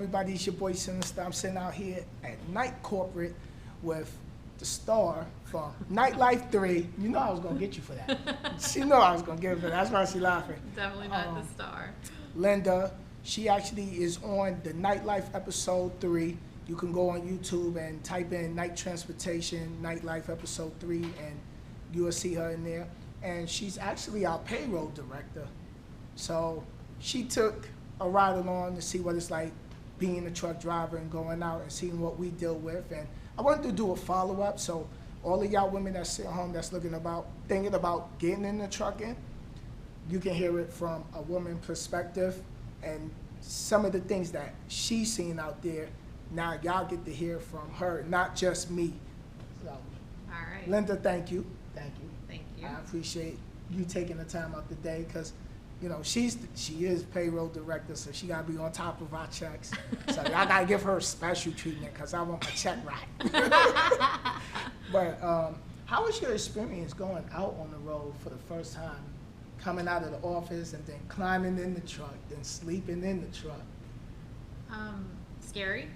everybody? It's your boy Sinnizter. I'm sitting out here at Night Corporate with the star from Nightlife 3. You know I was going to get you for that. She know I was going to get her for that. That's why she's laughing. Definitely not the star. Linda, she actually is on the Nightlife episode 3. You can go on YouTube and type in Night Transportation, Nightlife episode 3, and you will see her in there. And she's actually our payroll director. So she took a ride along to see what it's like being a truck driver and going out and seeing what we deal with. And I wanted to do a follow-up, so all of y'all women that sit home that's thinking about getting in the trucking, you can hear it from a woman perspective and some of the things that she's seen out there. Now y'all get to hear from her, not just me. So, all right. Linda, thank you. Thank you. Thank you. I appreciate you taking the time out the day because, you know, she is payroll director, so she got to be on top of our checks. So I got to give her special treatment because I want my check right. But how was your experience going out on the road for the first time, coming out of the office and then climbing in the truck, then sleeping in the truck? Scary.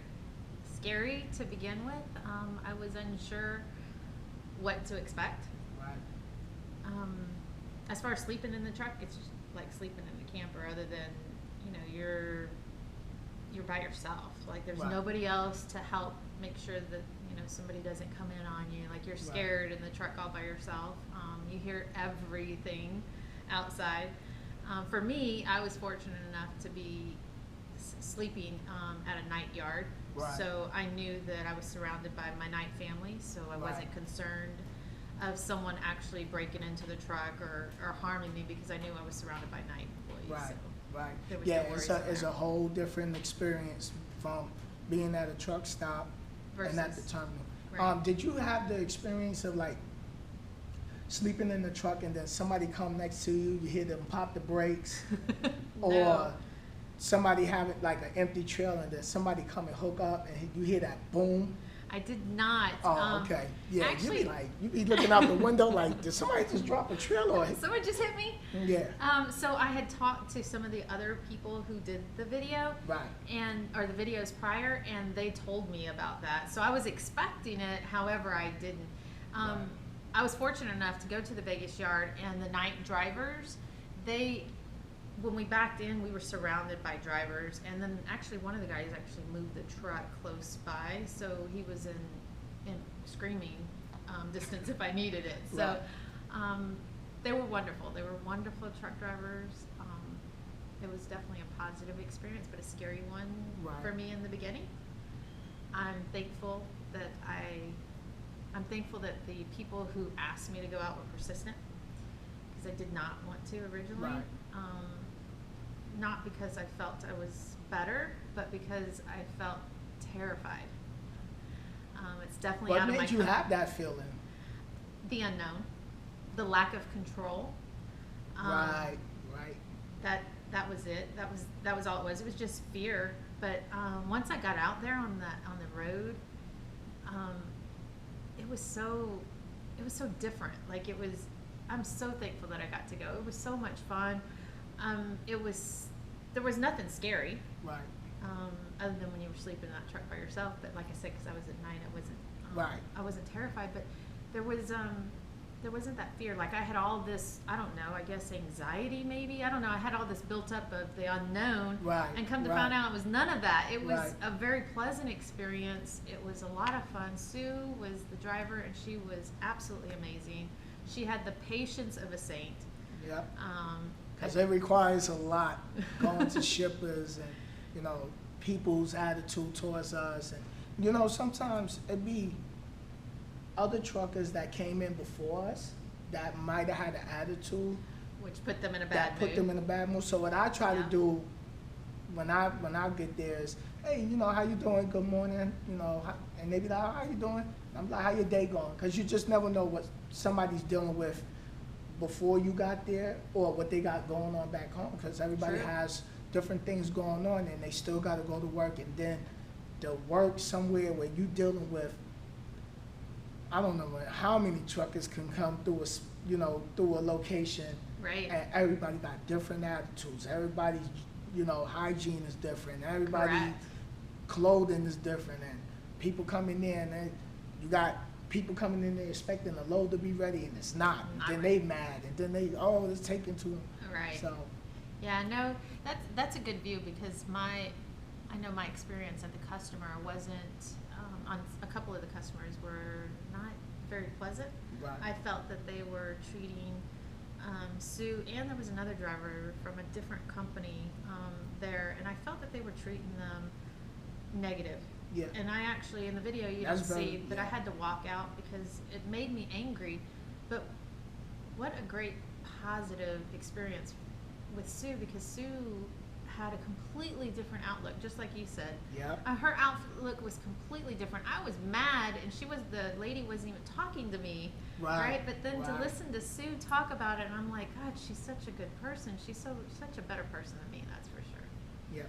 Scary to begin with. I was unsure what to expect. Right. As far as sleeping in the truck, it's just like sleeping in the camper, other than, you know, you're by yourself. Like there's Right. nobody else to help make sure that, you know, somebody doesn't come in on you. Like you're scared in the truck all by yourself. You hear everything outside. For me, I was fortunate enough to be sleeping at a night yard. Right. So I knew that I was surrounded by my night family, so I wasn't concerned of someone actually breaking into the truck or harming me, because I knew I was surrounded by night employees. Right, So right. there was Yeah, no worries it's a there. whole different experience from being at a truck stop and at the Versus- terminal. right. Did you have the experience of like sleeping in the truck and then somebody come next to you, you hear them pop the brakes, or No. somebody having like an empty trailer and then somebody come and hook up and you hear that boom? I did not. Oh, okay. Yeah, actually, you be looking out the window like, did somebody just drop a trailer? someone just hit me. Yeah. So I had talked to some of the other people who did the video, Right. or the videos prior, and they told me about that. So I was expecting it, however I didn't. Right. I was fortunate enough to go to the Vegas yard, and the night drivers, when we backed in, we were surrounded by drivers, and then actually one of the guys actually moved the truck close by, so he was in screaming distance if I needed it. So they were wonderful. They were wonderful truck drivers. It was definitely a positive experience, but a scary one for me in the beginning. I'm thankful that the people who asked me to go out were persistent, because I did not want to originally. Right. Not because I felt I was better, but because I felt terrified. It's definitely What out of my made you comfort. have that feeling? The unknown, the lack of control. Right. That was it. That was all it was. It was just fear. But once I got out there on the road, it was so different. Like I'm so thankful that I got to go. It was so much fun. There was nothing scary. Right. Other than when you were sleeping in that truck by yourself. But like I said, because I was at night, I wasn't terrified. But there wasn't that fear. Like I had all this, I don't know, I guess anxiety maybe. I don't know. I had all this built up of the unknown. Right. And come to find out it was none of that. It was a very pleasant experience. It was a lot of fun. Sue was the driver, and she was absolutely amazing. She had the patience of a saint. Yep. Because it requires a lot going to shippers and, you know, people's attitude towards us. And, you know, sometimes it be other truckers that came in before us that might have had an attitude. Which put them in a bad mood. Put them in a bad mood. So what I try to do when I get there is, hey, you know, how you doing? Good morning. You know, and they be like, how you doing? I'm like, how your day going? Because you just never know what somebody's dealing with before you got there or what they got going on back home, because everybody has different things going on and they still got to go to work, and then to work somewhere where you dealing with, I don't know how many truckers can come through through a location, right? And everybody got different attitudes. Everybody's, you know, hygiene is different. Everybody, Correct. clothing is different, and people coming in, and you got people coming in there expecting the load to be ready, and it's not. Then they mad, and then they, oh, it's taken to them. Right. So. Yeah, no, that's a good view, because I know my experience at the customer wasn't, on a couple of the customers were not very pleasant. Right. I felt that they were treating Sue, and there was another driver from a different company there, and I felt that they were treating them negative. Yeah. And I actually, in the video, you That's don't see, very, but yeah. I had to walk out because it made me angry. But what a great positive experience with Sue, because Sue had a completely different outlook, just like you said. Yeah. Her outlook was completely different. I was mad, and the lady wasn't even talking to me, right? But then to listen to Sue talk about it, and I'm like, God, she's such a good person. She's such a better person than me, that's for sure. Yeah.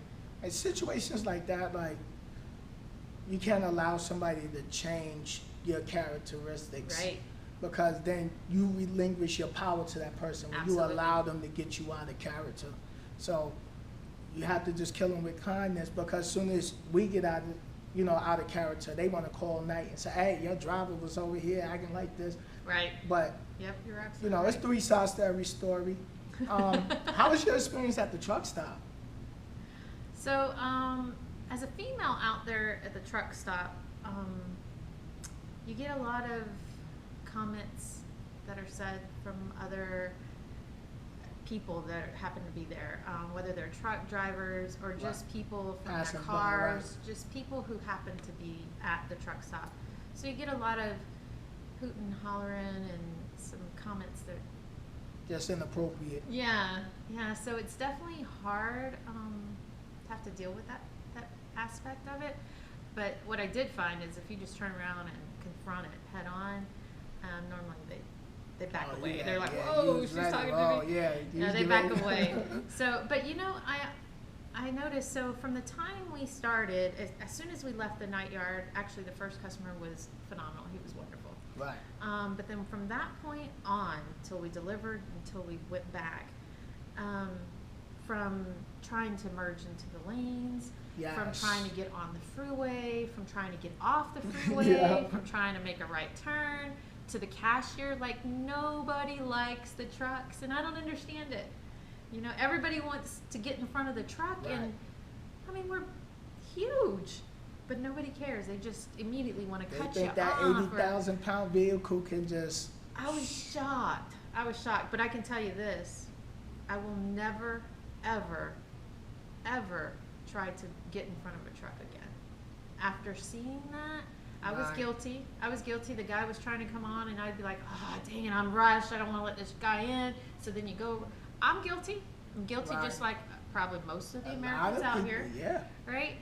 And situations like that, like, you can't allow somebody to change your characteristics. Right. Because then you relinquish your power to that person when Absolutely. you allow them to get you out of character. So you have to just kill them with kindness, because as soon as we get out of character, they want to call night and say, hey, your driver was over here acting like this. Right. But, Yep, you're absolutely it's 3 sides to every story. How was your experience at the truck stop? So, as a female out there at the truck stop, you get a lot of comments that are said from other people that happen to be there, whether they're truck drivers or just people from Passing their by, cars, just people who happen to be at the truck stop. So you get a lot of hooting, hollering, and some comments that Just inappropriate. yeah, so it's definitely hard to have to deal with that aspect of it. But what I did find is if you just turn around and confront it head on, normally they back away. Yeah, They're like, yeah, whoa, she's talking to me. Yeah, They back away. So, but I noticed, so from the time we started, as soon as we left the night yard, actually the first customer was phenomenal. He was wonderful. Right. But then from that point on, till we delivered, until we went back, from trying to merge into the lanes, Yes. from trying to get on the freeway, from trying to get off the freeway, Yeah. from trying to make a right turn, to the cashier, like nobody likes the trucks, and I don't understand it. Everybody wants to get in front of the truck, Right. and I mean, we're huge, but nobody cares. They just immediately want to cut They you think that off. 80,000-pound vehicle can just... I was shocked. But I can tell you this. I will never, ever, ever try to get in front of a truck again. After seeing that, I was Right. guilty. The guy was trying to come on, and I'd be like, oh, dang it, I'm rushed. I don't want to let this guy in. So then you go, I'm guilty. Right. Just like probably most of the A lot Americans of out people, here. yeah. Right?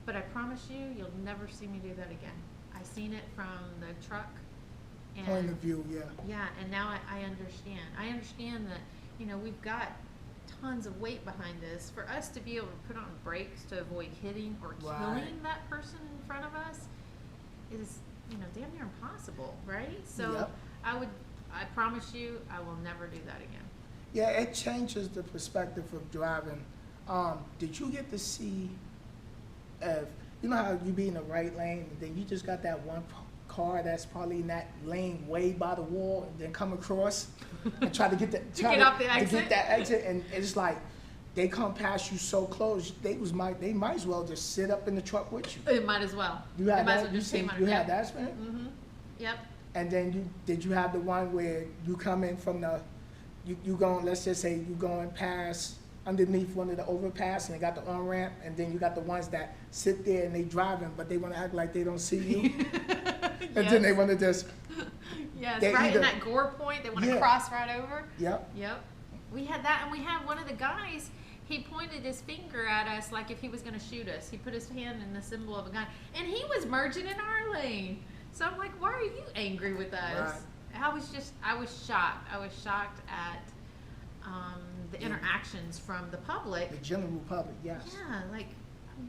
But I promise you'll never see me do that again. I seen it from the truck. And Point of view, yeah. yeah, and now I understand. I understand that, we've got tons of weight behind this. For us to be able to put on brakes to avoid hitting or Right. killing that person in front of us is, damn near impossible, right? So Yep. I promise you, I will never do that again. Yeah, it changes the perspective of driving. Did you get to see if, how you be in the right lane, and then you just got that one car that's probably in that lane way by the wall, and then come across and try to get that To get off the to exit? get that exit, and it's like they come past you so close, they might as well just sit up in the truck with you. It might as well. You had It might as that? well You just came said on- you yep. had that experience? Mm-hmm. Yep. And then did you have the one where you come in from you going, let's just say you going past underneath one of the overpass, and they got the on-ramp, and then you got the ones that sit there and they driving, but they want to act like they don't see you. And then they want to just, Yes, they right either- in that gore point, they want to Yeah. cross right over. yep, Yep. We had that, and we had one of the guys, he pointed his finger at us like if he was going to shoot us. He put his hand in the symbol of a gun, and he was merging in our lane. So I'm like, why are you angry with us? Right. I was shocked. I was shocked at the interactions from the public. the general public, yes. Yeah, I'm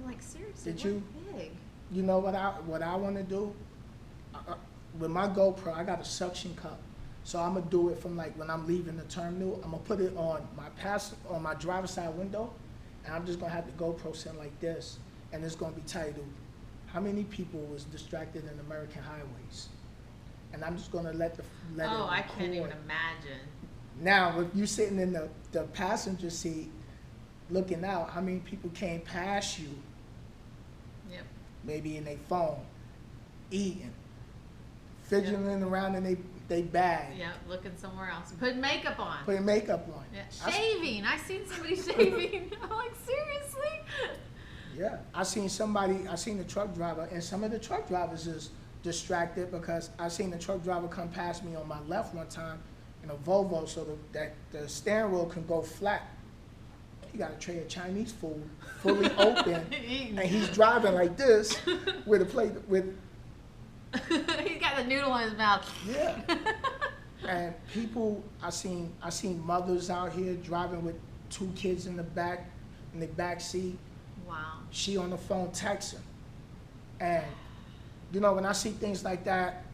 like, seriously, Did we're you- big. You know what I want to do? With my GoPro, I got a suction cup. So I'm going to do it from like when I'm leaving the terminal. I'm going to put it on my driver's side window, and I'm just going to have the GoPro sitting like this. and it's going to be titled, "How Many People Was Distracted in American Highways?" And I'm just going to let it I can't even record. imagine. Now, if you sitting in the passenger seat looking out, how many people came past you, Yep. maybe in their phone, eating, fidgeting around in they bag, Yep. Looking somewhere else. Putting makeup on. putting makeup on. Yeah. Shaving. I seen somebody shaving. I'm like, seriously? Yeah, I seen a truck driver, and some of the truck drivers is distracted because I seen the truck driver come past me on my left one time in a Volvo, so that the steering wheel can go flat. He got a tray of Chinese food fully open, and he's driving like this with a plate with. He's got the noodle in his mouth. Yeah. And people, I seen mothers out here driving with 2 kids in the back seat. Wow. She on the phone texting. And you know, when I see things like that,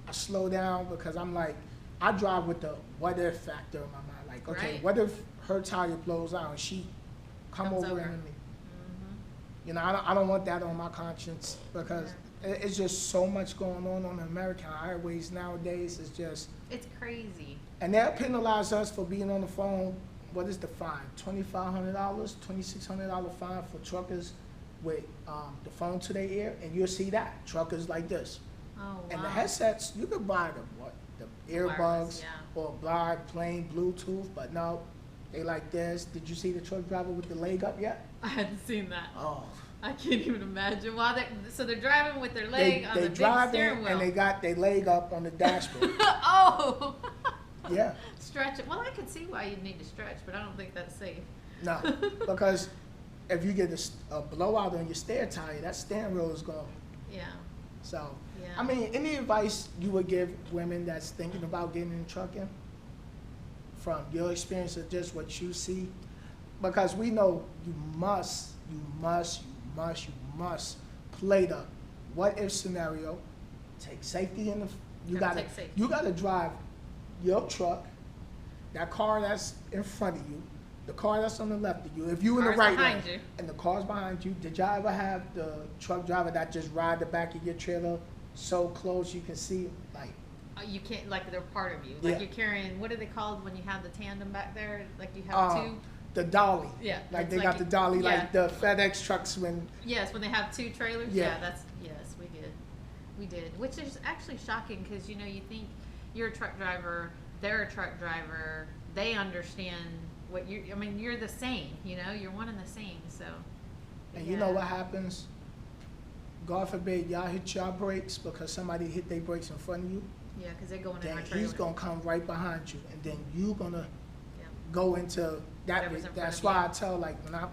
I slow down because I'm like, I drive with the what if factor in my mind. Like, okay, Right. what if her tire blows out and she Comes over over. into me? Mm-hmm. You know, I don't want that on my conscience because it's just so much going on the American highways nowadays. It's crazy. And they'll penalize us for being on the phone. What is the fine? $2,500, $2,600 fine for truckers with the phone to their ear, and you'll see that truckers like this. Oh, wow. And the headsets, you could buy the earbuds Wireless, yeah. or buy plain Bluetooth, but no, they like this. Did you see the truck driver with the leg up yet? I hadn't seen that. Oh. I can't even imagine. So they're driving with their leg on the big steering wheel. And they got their leg up on the dashboard. Oh. Yeah. Stretch it. Well, I could see why you'd need to stretch, but I don't think that's safe. No, because if you get a blowout on your stair tire, that steering wheel is gone. Yeah. So, Yeah. I mean, any advice you would give women that's thinking about getting in trucking from your experience of just what you see? Because we know you must play the what if scenario. Take safety in the. You gotta drive your truck, that car that's in front of you, the car that's on the left of you. If you in the right lane and the car's behind you, did y'all ever have the truck driver that just ride the back of your trailer so close you can see like? You can't, like they're part of you. Like you're carrying, what are they called when you have the tandem back there? Like you have two? The dolly. Yeah. Like they got the dolly, like the FedEx trucks when. Yes, when they have 2 trailers. Yeah. Yes, we did. Which is actually shocking because, you know, you think you're a truck driver, they're a truck driver, they understand what you're the same, you know, you're one and the same, so. And you know what happens? God forbid y'all hit your brakes because somebody hit their brakes in front of you. Yeah, because they're going in Then our trailer. he's gonna come right behind you, and then you gonna go into that. Whatever's in front That's of why you. I tell, like, when I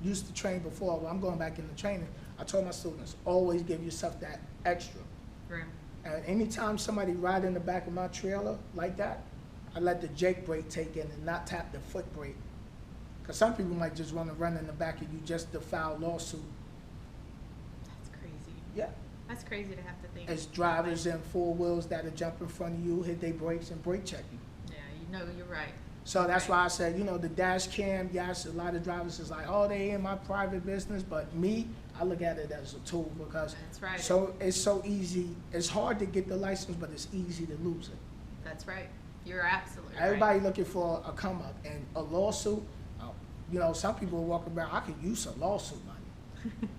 used to train before, when I'm going back into training, I told my students, always give yourself that extra. Room. And anytime somebody ride in the back of my trailer like that, I let the Jake brake take in and not tap the foot brake. Because some people might just want to run in the back of you just to file lawsuit. That's crazy. Yeah. That's crazy to have to think. As drivers in 4 wheels that'll jump in front of you, hit their brakes and brake check you. Yeah, you know, you're right. So that's why I said, you know, the dash cam, yes, a lot of drivers is like, oh, they in my private business, but me, I look at it as a tool because That's right. so it's so easy. It's hard to get the license, but it's easy to lose it. That's right. You're absolutely Everybody right. looking for a come up and a lawsuit. You know, some people walk around, I could use some lawsuit money.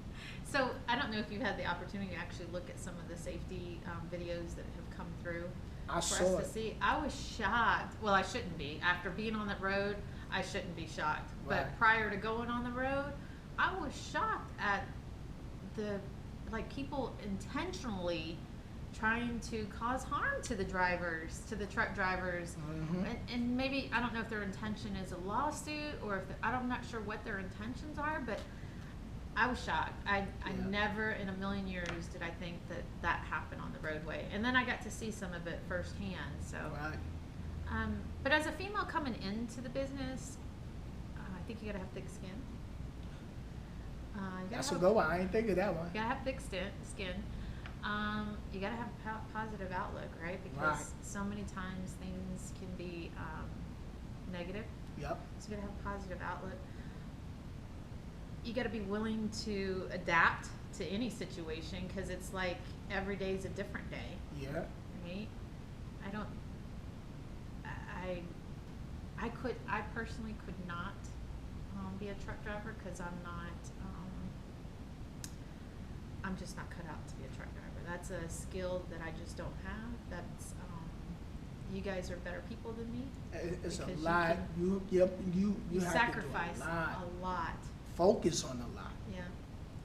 So I don't know if you've had the opportunity to actually look at some of the safety videos that have come through I for saw us to see. I was shocked. Well, I shouldn't be. After being on that road, I shouldn't be shocked. But Right. prior to going on the road, I was shocked at the, like, people intentionally trying to cause harm to the drivers, to the truck drivers. Mhm. And maybe, I don't know if their intention is a lawsuit or if, I'm not sure what their intentions are, but I was shocked. I never in a million years did I think that happened on the roadway. And then I got to see some of it firsthand, so. Right. But as a female coming into the business, I think you gotta have thick skin. That's a good one. I ain't think of that one. You gotta have thick skin. You gotta have a positive outlook, right? Because Right. so many times things can be negative. Yep. So you gotta have a positive outlook. you got to be willing to adapt to any situation, because it's like every day is a different day. Yeah. Right? I personally could not be a truck driver, because I'm just not cut out to be a truck driver. That's a skill that I just don't have. That's you guys are better people than me. It's a because lot. You have sacrifice to do a lot. Focus on a lot. Yeah,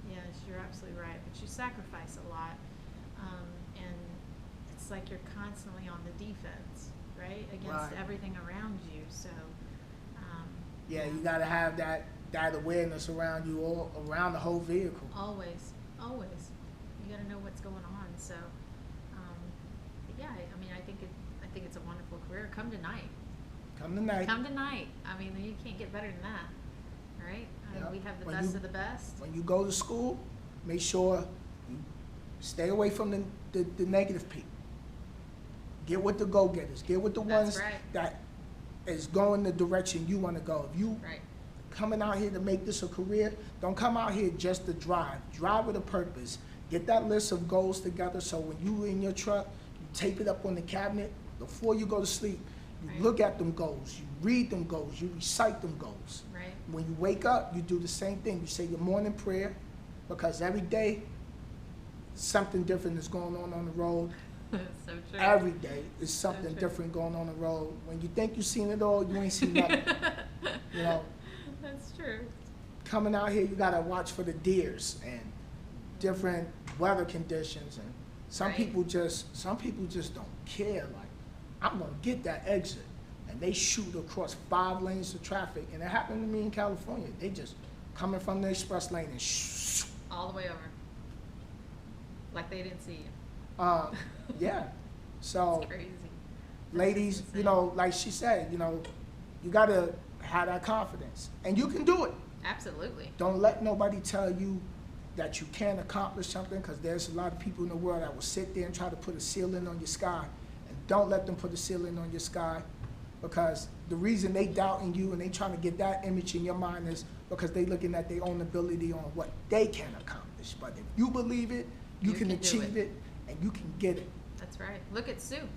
yes, you're absolutely right. But you sacrifice a lot, and it's like you're constantly on the defense, right, against everything around you. So, yeah, you got to have that awareness around you, all around the whole vehicle. Always. You got to know what's going on. So, but yeah, I mean, I think it's a wonderful career. Come tonight. Come tonight. I mean, you can't get better than that, right? Yeah. We have the best of the best. When you go to school, make sure you stay away from the negative people. Get with the go-getters. Get with the ones that is going the direction you want to go. If you coming out here to make this a career, don't come out here just to drive. Drive with a purpose. Get that list of goals together, so when you in your truck, you tape it up on the cabinet. Before you go to sleep, you look at them goals, you read them goals, you recite them goals. Right. When you wake up, you do the same thing. You say your morning prayer, because every day, something different is going on the road. So true. Every day is something different going on the road. When you think you've seen it all, you ain't seen nothing. You know. That's true. Coming out here, you gotta watch for the deers and different weather conditions, and some people just don't care. Like, I'm gonna get that exit, and they shoot across 5 lanes of traffic. And it happened to me in California. They just coming from the express lane and all the way over, like they didn't see you. Yeah. So, it's crazy. Ladies, you know, like she said, you know, you gotta have that confidence, and you can do it. Absolutely. Don't let nobody tell you that you can't accomplish something, because there's a lot of people in the world that will sit there and try to put a ceiling on your sky. And don't let them put a ceiling on your sky, because the reason they doubting you and they trying to get that image in your mind is because they looking at their own ability on what they can accomplish. But if you believe it, you can achieve it, and you can get it. That's right. Look at Sue.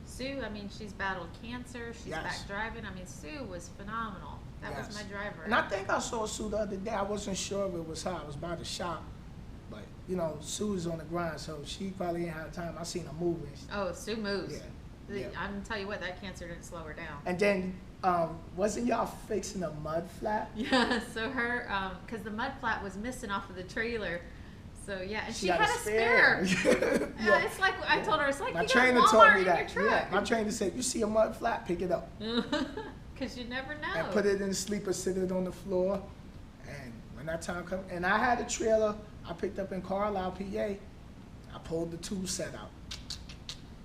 Sue, I mean, she's battled cancer. She's back driving. I mean, Sue was phenomenal. That was my driver. And I think I saw Sue the other day. I wasn't sure if it was her. I was by the shop. But, you know, Sue is on the grind, so she probably ain't had time. I seen her moving. Oh, Sue moves. Yeah. I'm going to tell you what, that cancer didn't slow her down. And then, wasn't y'all fixing a mud flat? Yeah, so her, because the mud flat was missing off of the trailer. So, yeah, and she had a spare. Yeah, it's like, I told her, it's like my you trainer got told Walmart me in that. your truck. Yeah, my trainer said, you see a mud flat, pick it up. Because you never know. And put it in the sleeper, sit it on the floor. And when that time comes, and I had a trailer I picked up in Carlisle, PA. I pulled the tool set out.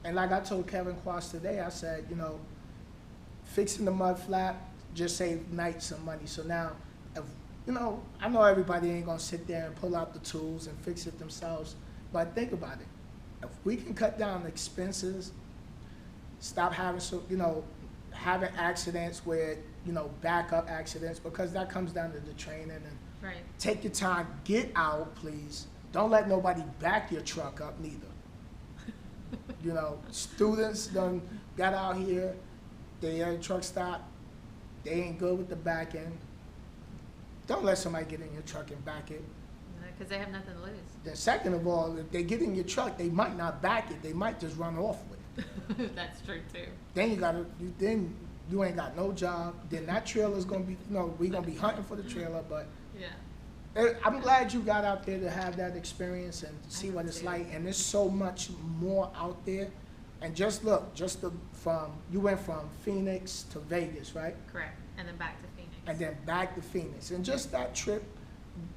And like I told Kevin Quast today, I said, you know, fixing the mud flat just saved Knight some money. So now, if, you know, I know everybody ain't gonna sit there and pull out the tools and fix it themselves, but think about it. If we can cut down the expenses, stop having having accidents where, you know, backup accidents, because that comes down to the training. And take your time, get out, please. Don't let nobody back your truck up neither. You know, students done got out here, they at a truck stop, they ain't good with the back end. Don't let somebody get in your truck and back it. Because they have nothing to lose. Then second of all, if they get in your truck, they might not back it, they might just run off with it. That's true too. Then you ain't got no job. Then that trailer's gonna be, you know, we're gonna be hunting for the trailer. But I'm glad you got out there to have that experience and see what it's like. And there's so much more out there. And just look, you went from Phoenix to Vegas, right? Correct. And then back to Phoenix. And then back to Phoenix. And just that trip,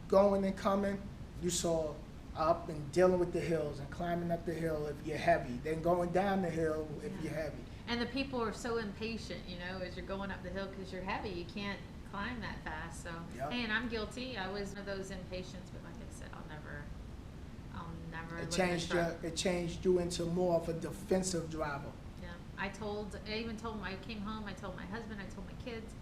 going and coming, you saw up and dealing with the hills and climbing up the hill if you're heavy, then going down the hill if you're heavy. And the people are so impatient, you know, as you're going up the hill because you're heavy. You can't climb that fast. So, hey, and I'm guilty. I was one of those impatients, but like I said, I'll never It changed you into more of a defensive driver. Yeah. I even told him, I came home, I told my husband, I told my kids,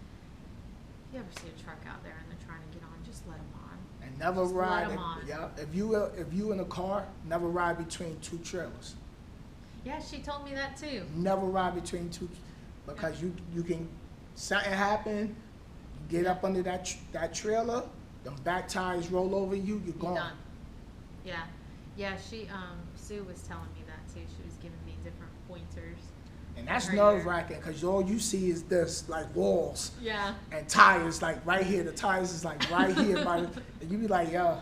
you ever see a truck out there and they're trying to get on, just let them on. And never Just ride. let 'em on. Yeah. If you in a car, never ride between two trailers. Yeah, she told me that too. Never ride between two, because you can, something happen, you get up under that trailer, the back tires roll over you, you're gone. Done. Yeah. Yeah, she, Sue was telling me that too. She was giving me different pointers. And that's Right nerve here. wracking, because all you see is this, like walls Yeah. and tires, like right here. The tires is like right here, and you be like, yo.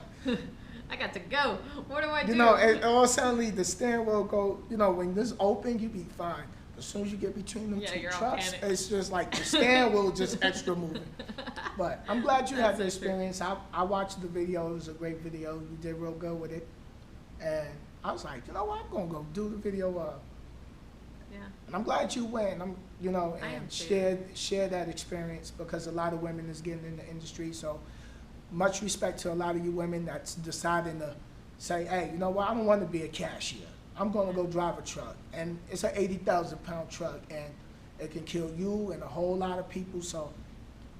I got to go. What do I do? You know, and all suddenly the steering wheel go, you know, when this open, you be fine. As soon as you get between them Yeah, two you're all trucks, panicked. it's just like the steering wheel just extra moving. But I'm glad you had the That's so true. experience. I watched the video. It was a great video. You did real good with it. And I was like, you know what? I'm going to go do the video up. Yeah. And I'm glad you went. You know, I am and too. share that experience, because a lot of women is getting in the industry. So much respect to a lot of you women that's deciding to say, hey, you know what? I don't want to be a cashier. I'm going to go drive a truck. And it's an 80,000-pound truck, and it can kill you and a whole lot of people. So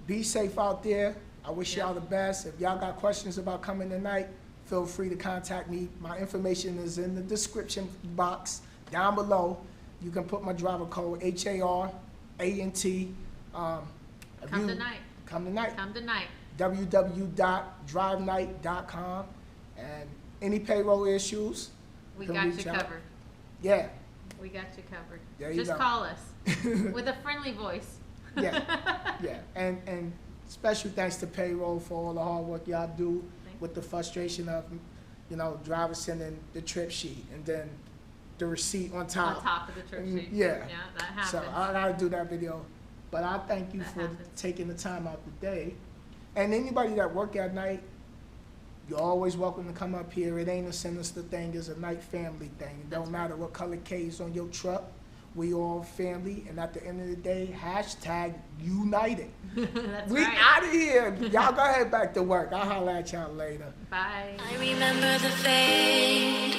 be safe out there. I wish Yeah. y'all the best. If y'all got questions about coming tonight, feel free to contact me. My information is in the description box down below. You can put my driver code, HARANT. Come tonight. Come tonight. Come tonight. www.drivenight.com. And any payroll issues, We can got reach you out. covered. Yeah, We got you covered. There you Just go. call us with a friendly voice. yeah, yeah. And special thanks to payroll for all the hard work y'all do Thank with the frustration of, you know, drivers sending the trip sheet and then the receipt on top. On top of the trip And, sheet. yeah. Yeah, that happens. So I gotta do that video. But I thank you That for happens. taking the time out today. And anybody that work at night, you're always welcome to come up here. It ain't a sinister thing, it's a night family thing. It don't That's matter what color K is on your truck, we all family, and at the end of the day, #united. That's We right. out of here. Y'all go ahead back to work. I'll holler at y'all later. Bye. I remember the fade